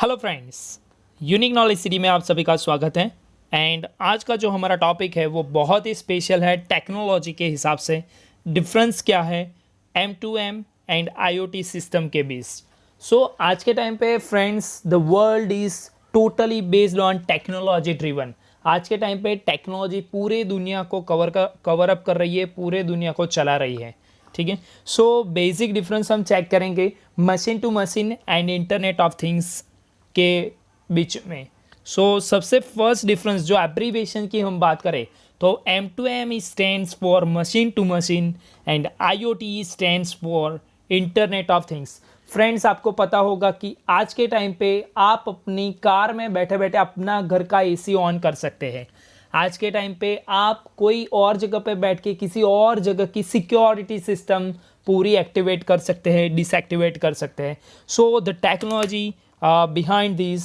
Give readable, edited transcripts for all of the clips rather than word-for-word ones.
Hello friends, unique knowledge city में आप सभी का स्वागत है। एंड आज का जो हमारा टॉपिक है वो बहुत ही स्पेशल है टेक्नोलॉजी के हिसाब से। डिफरेंस क्या है M2M एंड IoT सिस्टम के बीच। सो आज के टाइम पे friends, the world is totally based on technology driven. आज के टाइम पे टेक्नोलॉजी पूरे दुनिया को कवर अप कर रही है, पूरे दुनिया को चला रही है। ठीक है, सो बेसिक डिफरेंस हम चेक करेंगे machine to machine and internet of things के बीच में। सबसे फर्स्ट डिफरेंस जो एब्रीविएशन की हम बात करें तो M2M stands for machine to machine and IoT stands for internet of things. Friends, आपको पता होगा कि आज के टाइम पे आप अपनी कार में बैठे बैठे अपना घर का AC ऑन कर सकते हैं। आज के टाइम पे आप कोई और जगह पे बैठ के किसी और जगह की सिक्योरिटी सिस्टम पूरी एक्टिवेट कर सकते हैं, डिसएक्टिवेट कर सकते हैं। So the technology behind these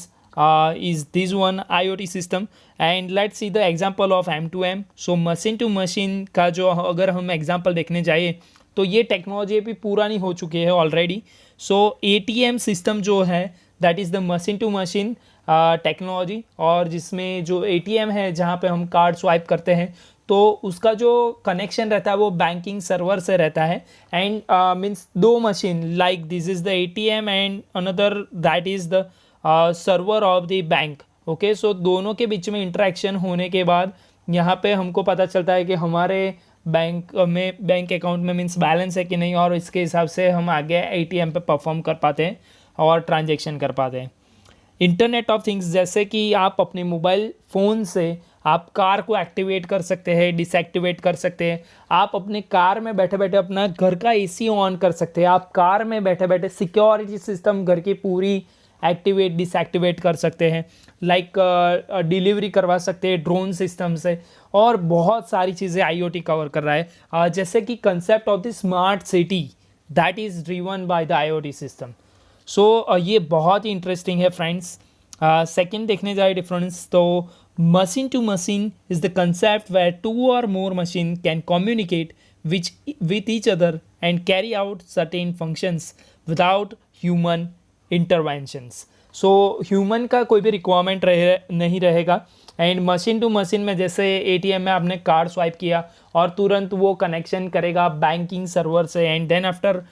is this one IoT system, and let's see the example of M2M. So machine to machine का जो अगर हम एग्जाम्पल देखने जाए तो ये टेक्नोलॉजी भी पुरानी हो चुकी है ऑलरेडी। सो ATM सिस्टम जो है that is the machine to machine technology, और जिसमें जो ATM है जहाँ पे हम कार्ड स्वाइप करते हैं तो उसका जो कनेक्शन रहता है वो बैंकिंग सर्वर से रहता है। एंड मीन्स दो machine like this is the ATM and another that is the server of the bank. Okay, so दोनों के बीच में इंटरेक्शन होने के बाद यहाँ पे हमको पता चलता है कि हमारे बैंक अकाउंट में मीन्स बैलेंस है कि नहीं, और इसके हिसाब से हम आगे ATM पे परफॉर्म कर पाते हैं और ट्रांजेक्शन कर पाते हैं। इंटरनेट ऑफ थिंग्स, जैसे कि आप अपने मोबाइल फ़ोन से आप कार को एक्टिवेट कर सकते हैं, डिसएक्टिवेट कर सकते हैं। आप अपने कार में बैठे बैठे अपना घर का AC ऑन कर सकते हैं। आप कार में बैठे बैठे सिक्योरिटी सिस्टम घर की पूरी एक्टिवेट डिसएक्टिवेट कर सकते हैं। लाइक डिलीवरी करवा सकते हैं ड्रोन सिस्टम से, और बहुत सारी चीज़ें IoT कवर कर रहा है। जैसे कि concept of the smart city that is driven by the IoT system. ये बहुत ही इंटरेस्टिंग है फ्रेंड्स। सेकेंड देखने जाए डिफरेंस तो machine to machine is the concept where two or more machine can communicate with each other and carry out certain functions without human interventions. So human का कोई भी requirement नहीं रहेगा। And machine to machine में जैसे ATM में आपने card swipe किया और तुरंत वो कनेक्शन करेगा बैंकिंग सर्वर से, एंड देन आफ्टर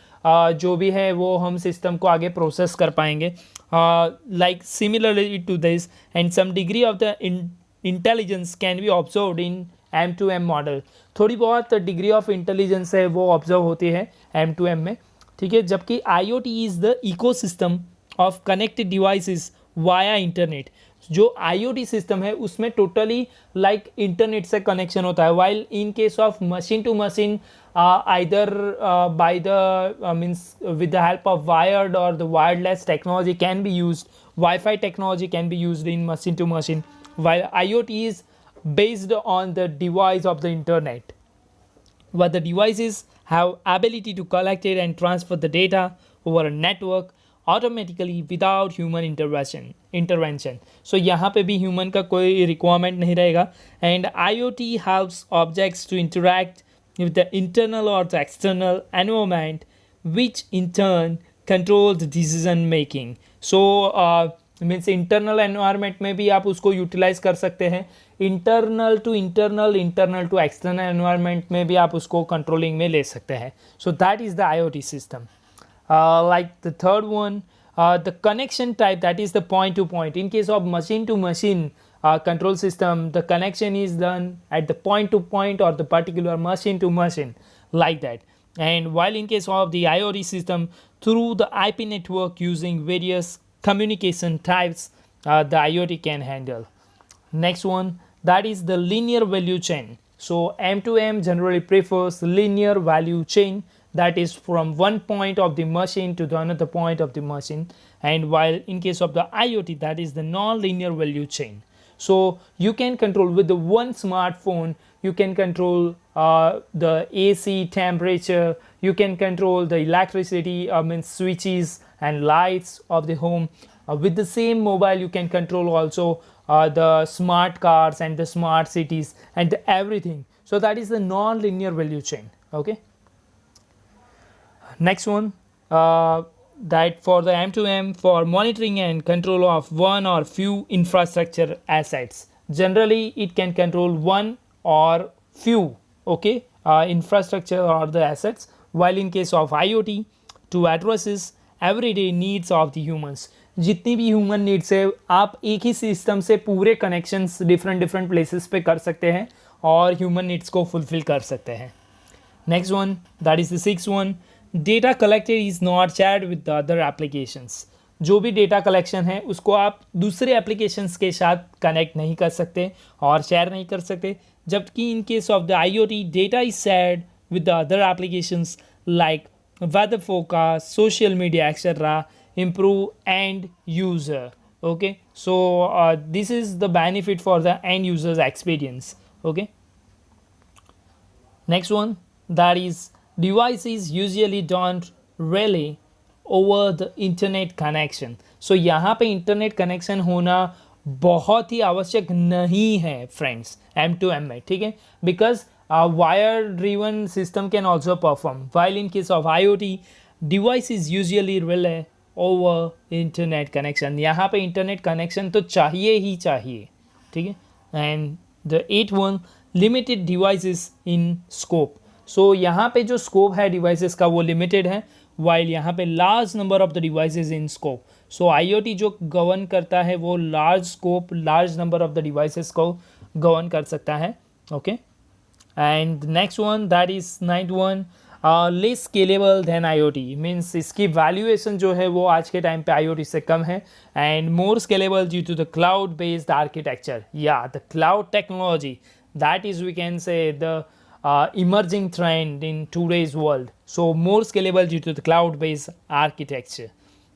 जो भी है वो हम सिस्टम को आगे प्रोसेस कर पाएंगे। Like similarly to this and some degree of the intelligence can be observed in M2M model. थोड़ी बहुत डिग्री ऑफ इंटेलिजेंस है वो ऑब्जर्व होती है M2M में। ठीक है, जबकि IoT is the ecosystem of connected devices via internet. जो IoT सिस्टम है उसमें टोटली लाइक इंटरनेट से कनेक्शन होता है, while in case of machine to machine either by the means with the help of wired or the wireless technology can be used. Wi-Fi technology can be used in machine to machine, while IoT is based on the device of the internet, where the devices have ability to collect it and transfer the data over a network automatically without human intervention. So यहाँ पे भी human का कोई requirement नहीं रहेगा। And IoT helps objects to interact with the internal or the external environment, which in turn controls the decision making. So means internal environment में भी आप उसको यूटिलाइज कर सकते हैं, इंटरनल टू एक्सटर्नल एनवायरनमेंट में भी आप उसको कंट्रोलिंग में ले सकते हैं। So that is the IoT system. Like the third one, the connection type, that is the point to point. In case of machine to machine control system, the connection is done at the point to point or the particular machine to machine, like that. And while in case of the IoT system, through the IP network using various communication types, the IoT can handle. Next one, that is the linear value chain. So M2M generally prefers linear value chain, that is from one point of the machine to the another point of the machine. And while in case of the IoT, that is the non-linear value chain. So you can control with the one smartphone, you can control the AC temperature, you can control the electricity, means switches and lights of the home. With the same mobile you can control also the smart cars and the smart cities and everything. So that is the non-linear value chain. Okay, next one, that for the M2M for monitoring and control of one or few infrastructure assets. Generally it can control one or few, okay, infrastructure or the assets, while in case of IoT to addresses everyday needs of the humans. जितनी भी human needs है आप एक ही system से पूरे connections different places पे कर सकते हैं और ह्यूमन नीड्स को फुलफिल कर सकते हैं. Next one, that is the sixth one, data collected is not shared with the other applications. जो भी डेटा कलेक्शन है उसको आप दूसरे एप्लीकेशंस के साथ कनेक्ट नहीं कर सकते और शेयर नहीं कर सकते, जबकि इन case of the IoT data is shared with the other applications like weather forecast, social media, etc. improve end user. Okay, so this is the benefit for the end users experience. Okay, next one, that is devices usually don't rely over the internet connection. So यहाँ पे internet connection होना बहुत ही आवश्यक नहीं है friends M2M में, ठीक है, because wire driven system can also perform, while in case of IoT devices usually rely over internet connection. यहाँ पे इंटरनेट कनेक्शन तो चाहिए ही चाहिए, ठीक है. And the 8th one, limited devices in scope. सो यहाँ पे जो स्कोप है डिवाइसेस का वो लिमिटेड है, वाइल यहाँ पे large number of the devices in scope. So IoT जो गवर्न करता है वो large scope, large number of the devices को गवर्न कर सकता है. Okay, and next one, that is 9th one, less scalable than IoT. Means इसकी valuation जो है वो आज के टाइम पे IoT से कम है, and more scalable due to the cloud based architecture. या the cloud technology, that is we can say the emerging trend in today's world. So more scalable due to the cloud-based architecture.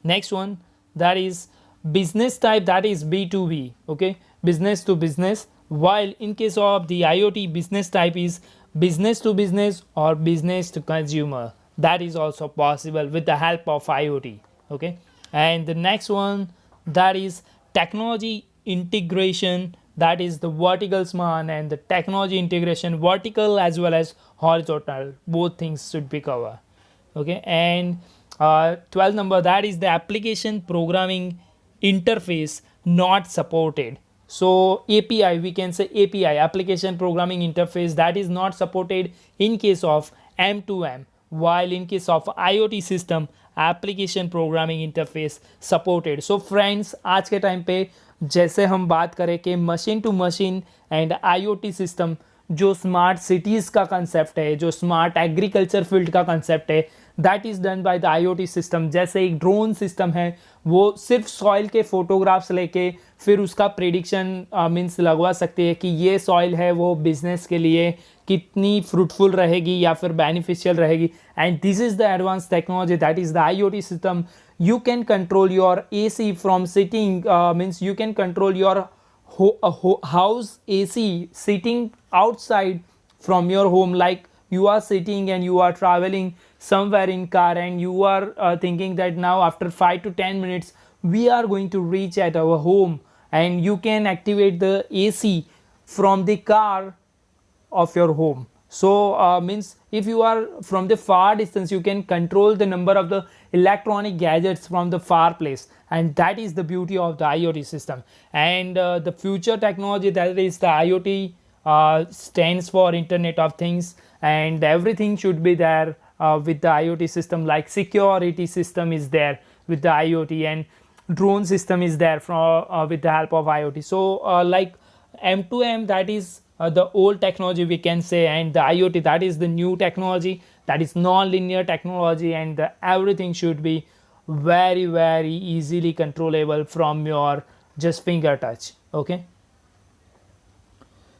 Next one, that is business type, that is B2B. Okay, business to business, while in case of the IoT business type is business to business or business to consumer. That is also possible with the help of IoT. Okay, and the next one, that is technology integration, that is the vertical SMART, and the technology integration, vertical as well as horizontal, both things should be covered. Okay, and 12th number, that is the application programming interface not supported. So API, we can say API, application programming interface, that is not supported in case of M2M, while in case of IoT system application programming interface supported. So friends, आज के time पे जैसे हम बात करें कि machine to machine and IoT system, जो smart cities का कंसेप्ट है, जो स्मार्ट एग्रीकल्चर फील्ड का कंसेप्ट है, that is done by the IoT system. जैसे एक ड्रोन सिस्टम है, वो सिर्फ सॉइल के फोटोग्राफ्स लेके फिर उसका प्रेडिक्शन मीन्स लगवा सकती है कि ये सॉइल है वो बिजनेस के लिए कितनी फ्रूटफुल रहेगी या फिर बेनिफिशियल रहेगी. And this is the advance technology, that is the IoT system. You can control your AC from sitting, means you can control your house AC sitting outside from your home. Like you are sitting and you are traveling somewhere in car and you are thinking that now after 5 to 10 minutes we are going to reach at our home, and you can activate the AC from the car of your home. So means if you are from the far distance, you can control the number of the electronic gadgets from the far place, and that is the beauty of the IoT system. And the future technology, that is the IoT, stands for Internet of Things, and everything should be there with the IoT system. Like security system is there with the IoT, and drone system is there from with the help of IoT. So like M2M, that is the old technology we can say, and the IoT, that is the new technology, that is non-linear technology, and everything should be very very easily controllable from your just finger touch. Okay,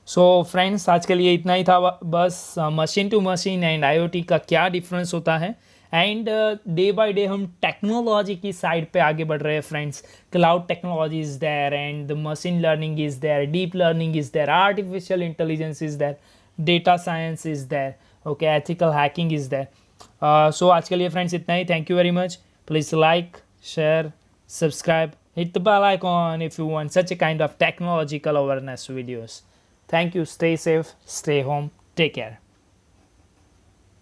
so friends आज के लिए इतना ही था. बस machine to machine and IoT का क्या difference होता है, एंड डे बाय डे हम टेक्नोलॉजी की साइड पे आगे बढ़ रहे हैं friends. Cloud technology is there, and the machine learning is there, deep learning is there, artificial intelligence is there, data science is there, okay, ethical hacking is there. So आज के लिए friends इतना ही. Thank you very much. Please like, share, subscribe, hit the bell icon if you want such a kind of technological awareness videos. Thank you. Stay safe, stay home, take care.